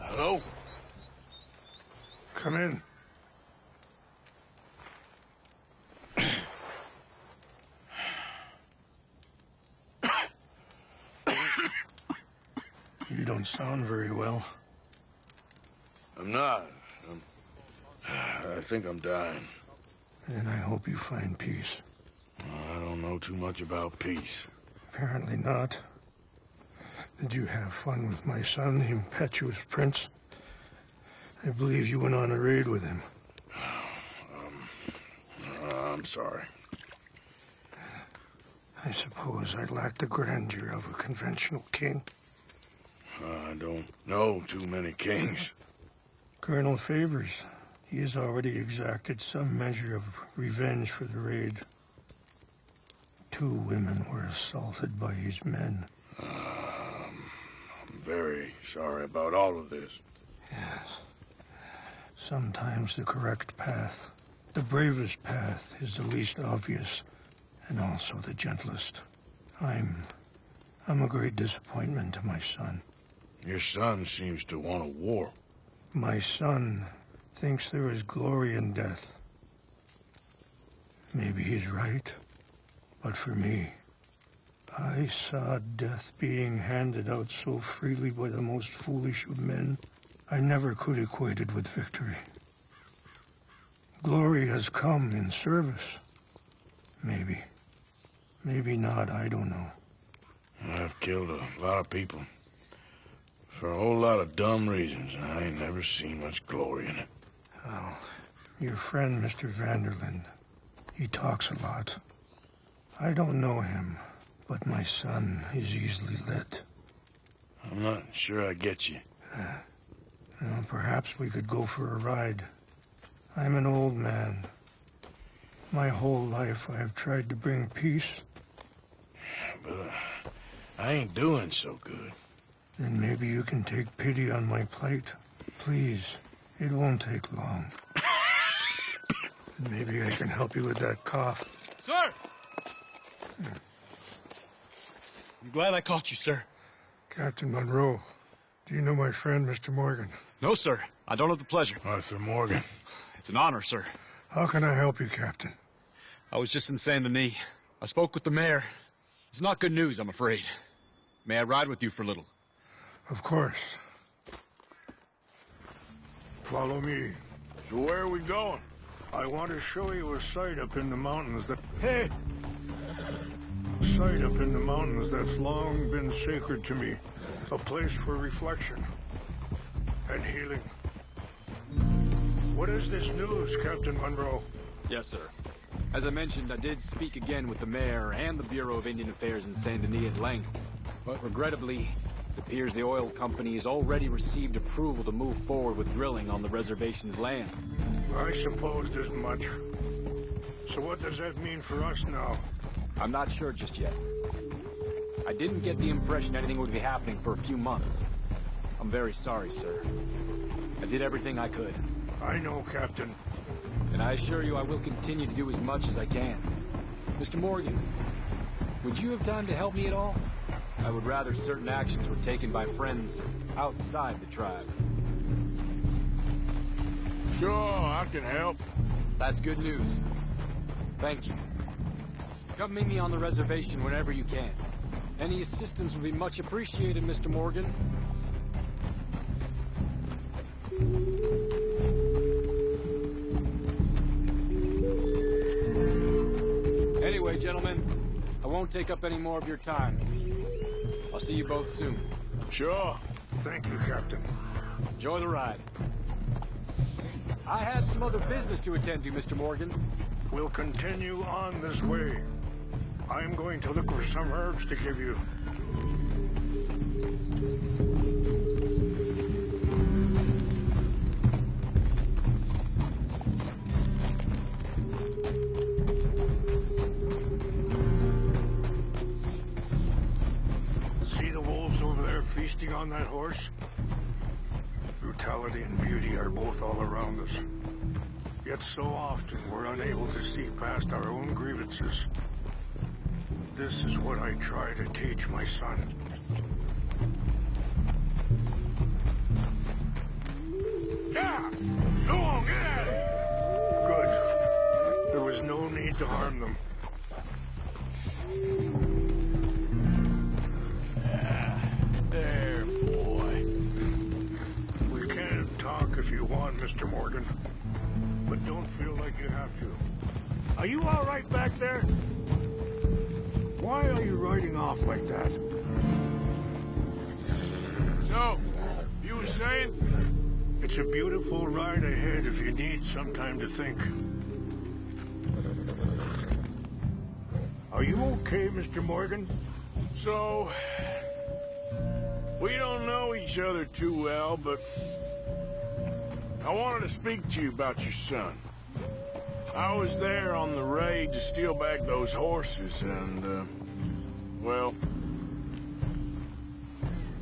Hello? Come in. You don't sound very well. I'm not. I think I'm dying. And I hope you find peace. I don't know too much about peace. Apparently not. Did you have fun with my son, the impetuous prince? I believe you went on a raid with him. I'm sorry. I suppose I lack the grandeur of a conventional king. I don't know too many kings. Colonel Favors, he has already exacted some measure of revenge for the raid. 2 women were assaulted by his men. I'm very sorry about all of this. Yes. Sometimes the correct path, the bravest path, is the least obvious, and also the gentlest. I'm a great disappointment to my son. Your son seems to want a war. My son thinks there is glory in death. Maybe he's right, but for me, I saw death being handed out so freely by the most foolish of men, I never could equate it with victory. Glory has come in service. Maybe. Maybe not, I don't know. I've killed a lot of people. For a whole lot of dumb reasons, and I ain't never seen much glory in it. Well, your friend, Mr. Vanderlyn, he talks a lot. I don't know him, but my son is easily led. I'm not sure I get you. Well, perhaps we could go for a ride. I'm an old man. My whole life I have tried to bring peace. But I ain't doing so good. Then maybe you can take pity on my plight. Please, it won't take long. And maybe I can help you with that cough. Sir! I'm glad I caught you, sir. Captain Monroe, do you know my friend, Mr. Morgan? No, sir. I don't have the pleasure. Arthur Morgan. It's an honor, sir. How can I help you, Captain? I was just in Saint Denis. I spoke with the mayor. It's not good news, I'm afraid. May I ride with you for a little? Of course. Follow me. So where are we going? I want to show you a site up in the mountains that... Hey! A site up in the mountains that's long been sacred to me. A place for reflection and healing. What is this news, Captain Monroe? Yes, sir. As I mentioned, I did speak again with the mayor and the Bureau of Indian Affairs in Saint Denis at length. But regrettably, it appears the oil company has already received approval to move forward with drilling on the reservation's land. I supposed as much. So what does that mean for us now? I'm not sure just yet. I didn't get the impression anything would be happening for a few months. I'm very sorry, sir. I did everything I could. I know, Captain. And I assure you I will continue to do as much as I can. Mr. Morgan, would you have time to help me at all? I would rather certain actions were taken by friends outside the tribe. Sure, I can help. That's good news. Thank you. Come meet me on the reservation whenever you can. Any assistance would be much appreciated, Mr. Morgan. Anyway, gentlemen, I won't take up any more of your time. I'll see you both soon. Sure. Thank you, Captain. Enjoy the ride. I have some other business to attend to, Mr. Morgan. We'll continue on this way. I'm going to look for some herbs to give you. See the wolves over there feasting on that horse? Brutality and beauty are both all around us. Yet so often we're unable to see past our own grievances. This is what I try to teach my son. Yeah! Go on, get out of here! Good. There was no need to harm them. There, boy. We can talk if you want, Mr. Morgan. But don't feel like you have to. Are you all right back there? Why are you riding off like that? So, you were saying? It's a beautiful ride ahead if you need some time to think. Are you okay, Mr. Morgan? So, we don't know each other too well, but I wanted to speak to you about your son. I was there on the raid to steal back those horses, and, well,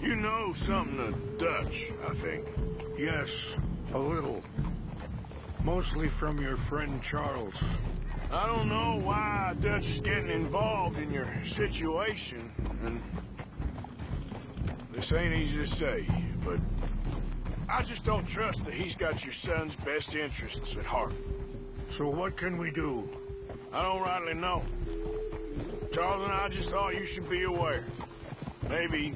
you know something of Dutch, I think. Yes, a little. Mostly from your friend Charles. I don't know why Dutch is getting involved in your situation, and this ain't easy to say, but I just don't trust that he's got your son's best interests at heart. So what can we do? I don't rightly know. Charles and I just thought you should be aware. Maybe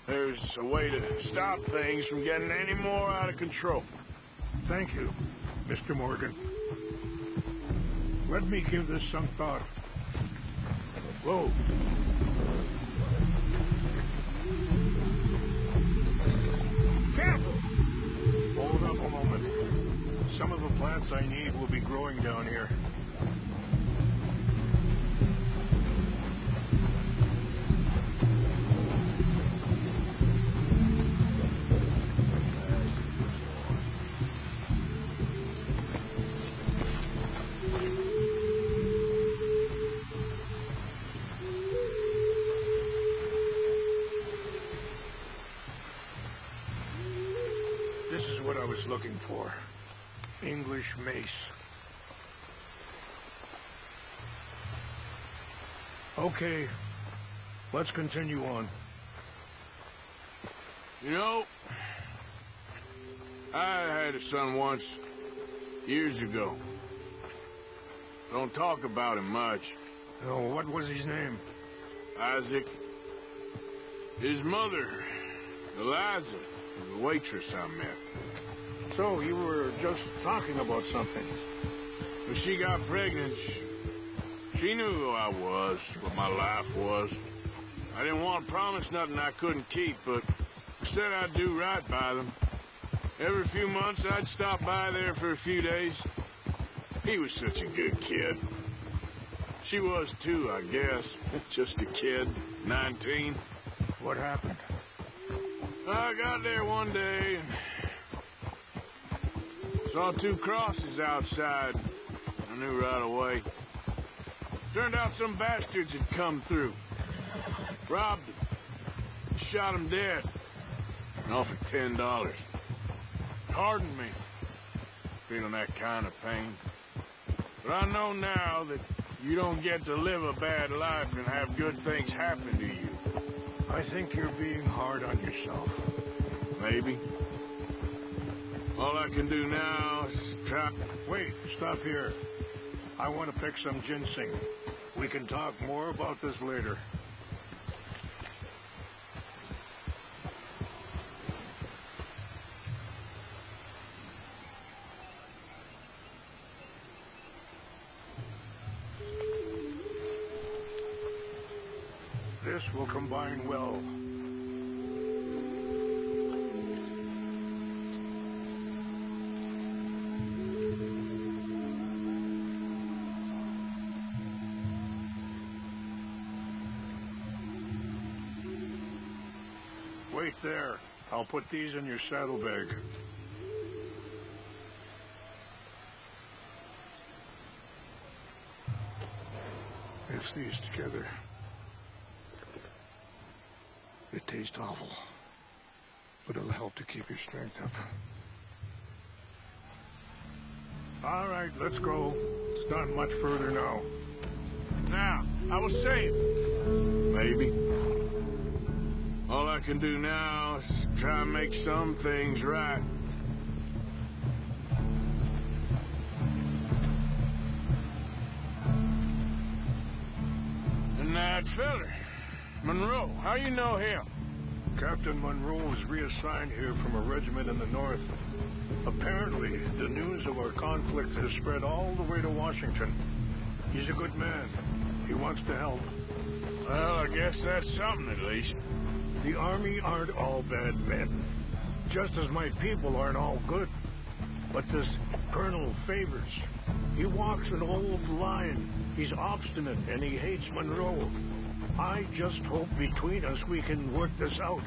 there's a way to stop things from getting any more out of control. Thank you, Mr. Morgan. Let me give this some thought. Whoa. Careful! Hold up a moment. Some of the plants I need will be growing down here. This is what I was looking for. English mace. Okay, let's continue on. You know, I had a son once, years ago. Don't talk about him much. Oh, what was his name? Isaac. His mother, Eliza, was a waitress I met. So, you were just talking about something. When she got pregnant, she knew who I was, what my life was. I didn't want to promise nothing I couldn't keep, but I said I'd do right by them. Every few months, I'd stop by there for a few days. He was such a good kid. She was too, I guess. Just a kid, 19. What happened? I got there one day and saw two crosses outside. I knew right away. Turned out some bastards had come through. Robbed them. Shot them dead. And offered $10. Hardened me. Feeling that kind of pain. But I know now that you don't get to live a bad life and have good things happen to you. I think you're being hard on yourself. Maybe. All I can do now is try... Wait, stop here. I want to pick some ginseng. We can talk more about this later. This will combine well. Wait there. I'll put these in your saddlebag. Mix these together. They taste awful, but it'll help to keep your strength up. All right, let's go. It's not much further now. Now, I was saying, maybe. All I can do now is try and make some things right. And that feller, Monroe, how you know him? Captain Monroe was reassigned here from a regiment in the north. Apparently, the news of our conflict has spread all the way to Washington. He's a good man. He wants to help. Well, I guess that's something at least. The Army aren't all bad men. Just as my people aren't all good. But this Colonel Favors, he walks an old line. He's obstinate and he hates Monroe. I just hope between us we can work this out.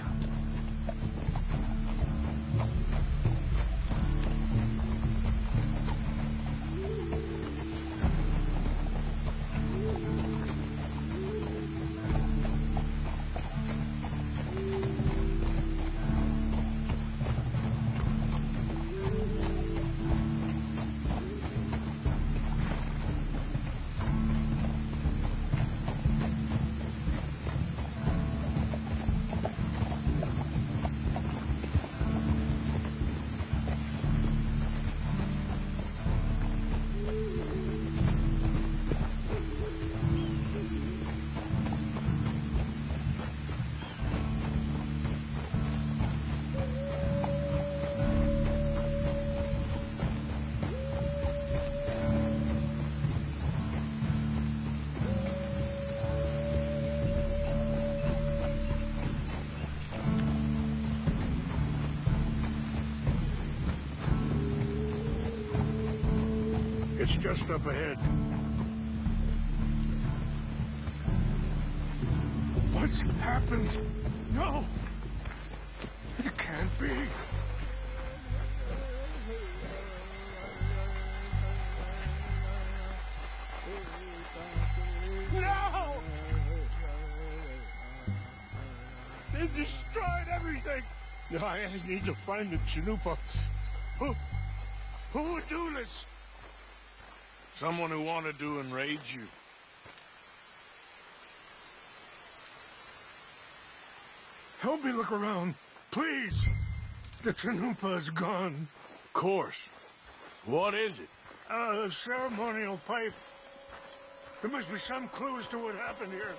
It's just up ahead. What's happened? No! It can't be. No! They destroyed everything! I need to find the Chanupa. Who would do this? Someone who wanted to enrage you. Help me look around, please. The Chanupa is gone. Of course. What is it? A ceremonial pipe. There must be some clues to what happened here.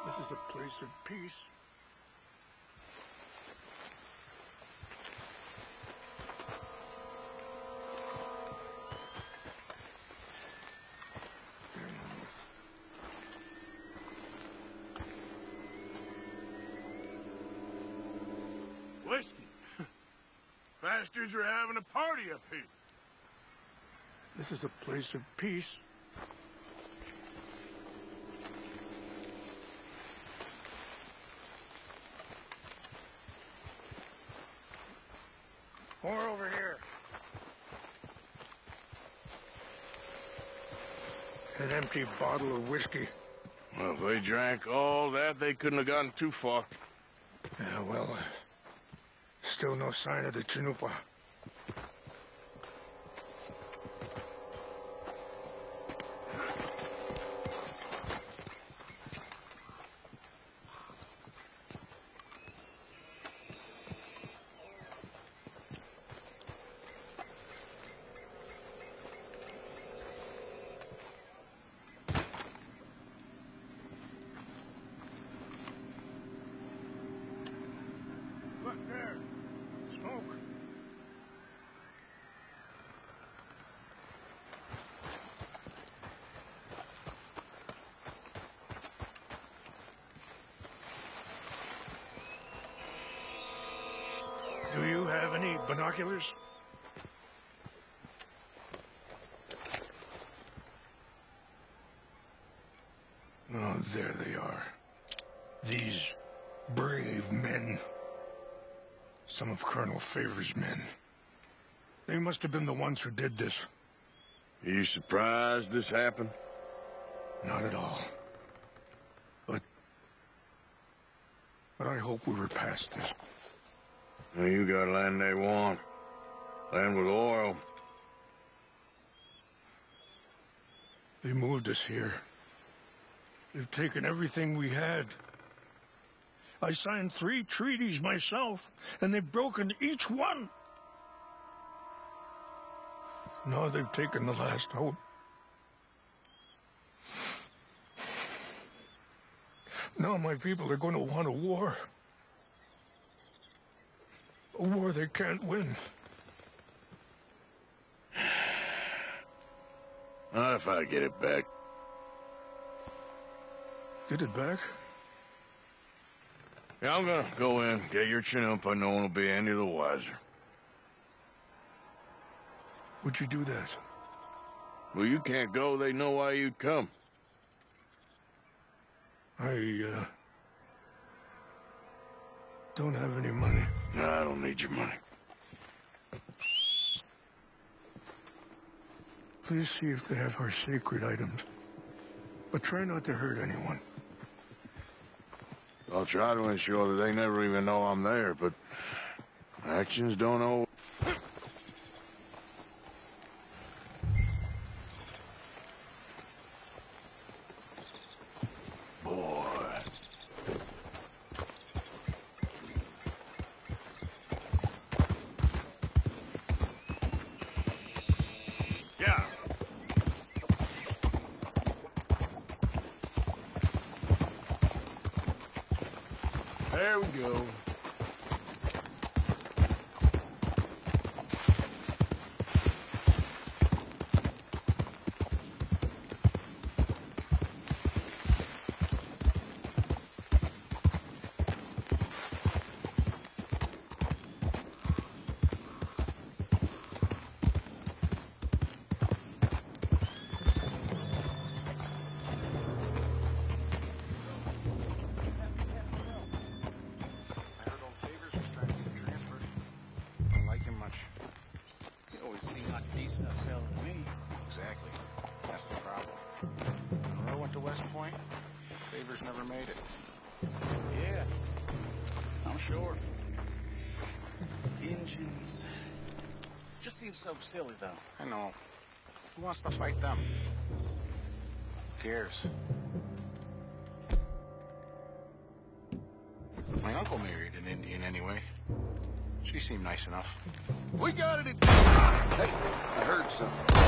This is a place of peace. Whiskey. Bastards are having a party up here. This is a place of peace. More over here. An empty bottle of whiskey. Well, if they drank all that, they couldn't have gotten too far. Yeah, well, still no sign of the Chanupa. Look there. Smoke. Do you have any binoculars? Oh, there they are. These brave men. Some of Colonel Favor's men. They must have been the ones who did this. Are you surprised this happened? Not at all. But I hope we were past this. Well, you got land they want. Land with oil. They moved us here. They've taken everything we had. I signed 3 treaties myself, and they've broken each one. Now they've taken the last hope. Now my people are going to want a war. A war they can't win. Not if I get it back. Get it back? Yeah, I'm gonna go in, get your Chinook, no one will be any the wiser. Would you do that? Well, you can't go, they know why you'd come. I, don't have any money. No, I don't need your money. Please see if they have our sacred items. But try not to hurt anyone. I'll try to ensure that they never even know I'm there, but actions don't always... Boy. Yeah. There we go. Beaver's never made it. Yeah, I'm sure. Engines. Just seems so silly, though. I know. Who wants to fight them? Who cares? My uncle married an Indian anyway. She seemed nice enough. We got it. Hey, I heard something.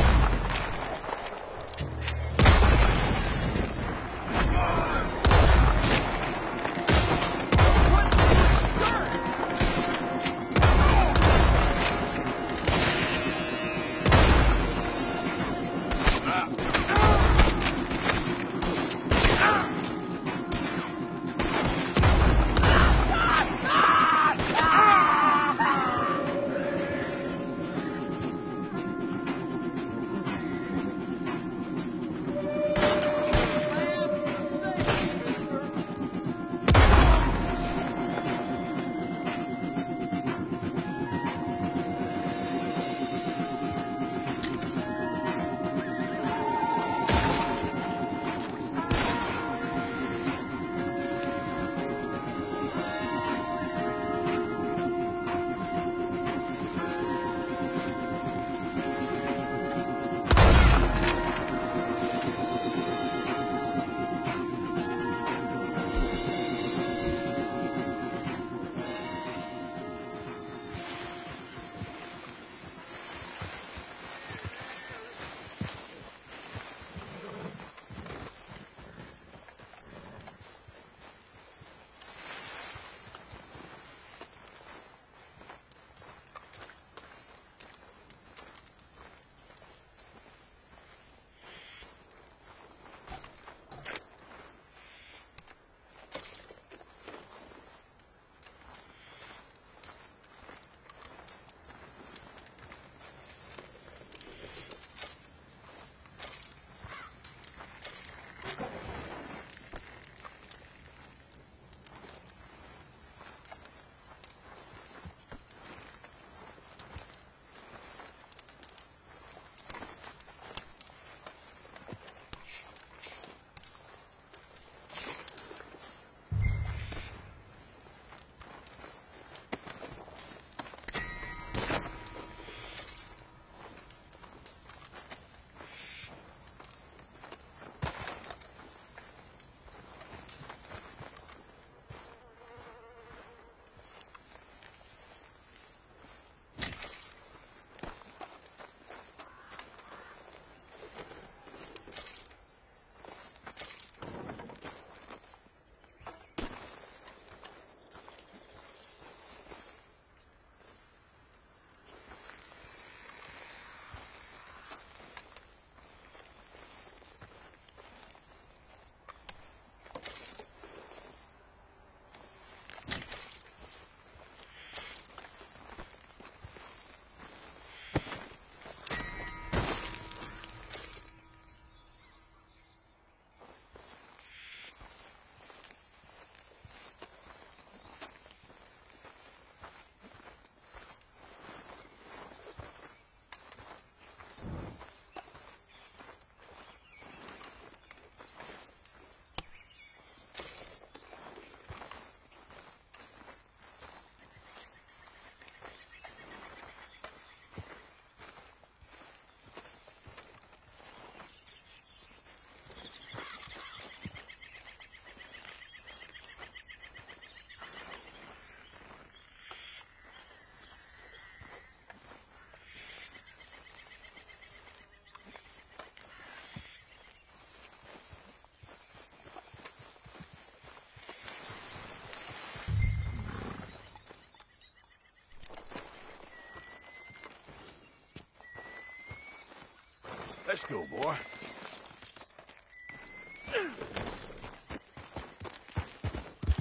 Let's go, boy.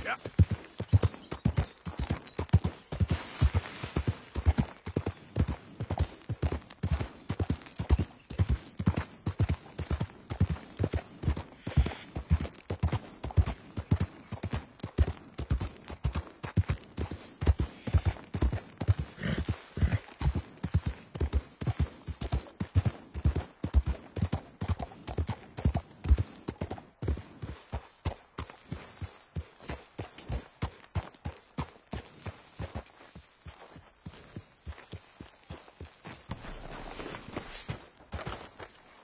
Yeah.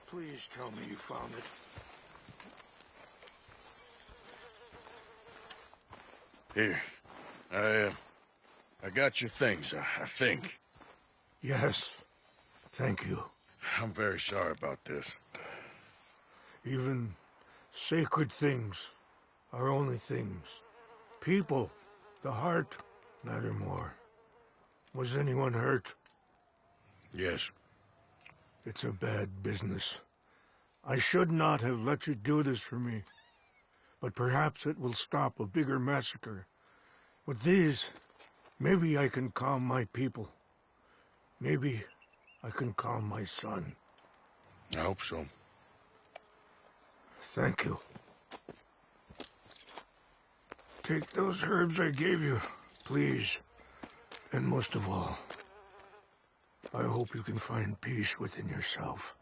Please tell me you found it. Here. I got your things, I think. Yes. Thank you. I'm very sorry about this. Even sacred things are only things. People, the heart, matter more. Was anyone hurt? Yes. It's a bad business. I should not have let you do this for me. But perhaps it will stop a bigger massacre. With these, maybe I can calm my people. Maybe I can calm my son. I hope so. Thank you. Take those herbs I gave you, please. And most of all, I hope you can find peace within yourself.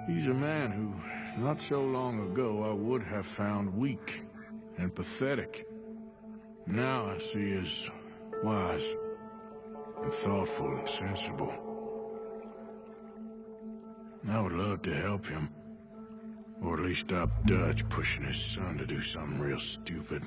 He's a man who, not so long ago, I would have found weak and pathetic. Now I see as wise and thoughtful and sensible. I would love to help him, or at least stop Dutch pushing his son to do something real stupid.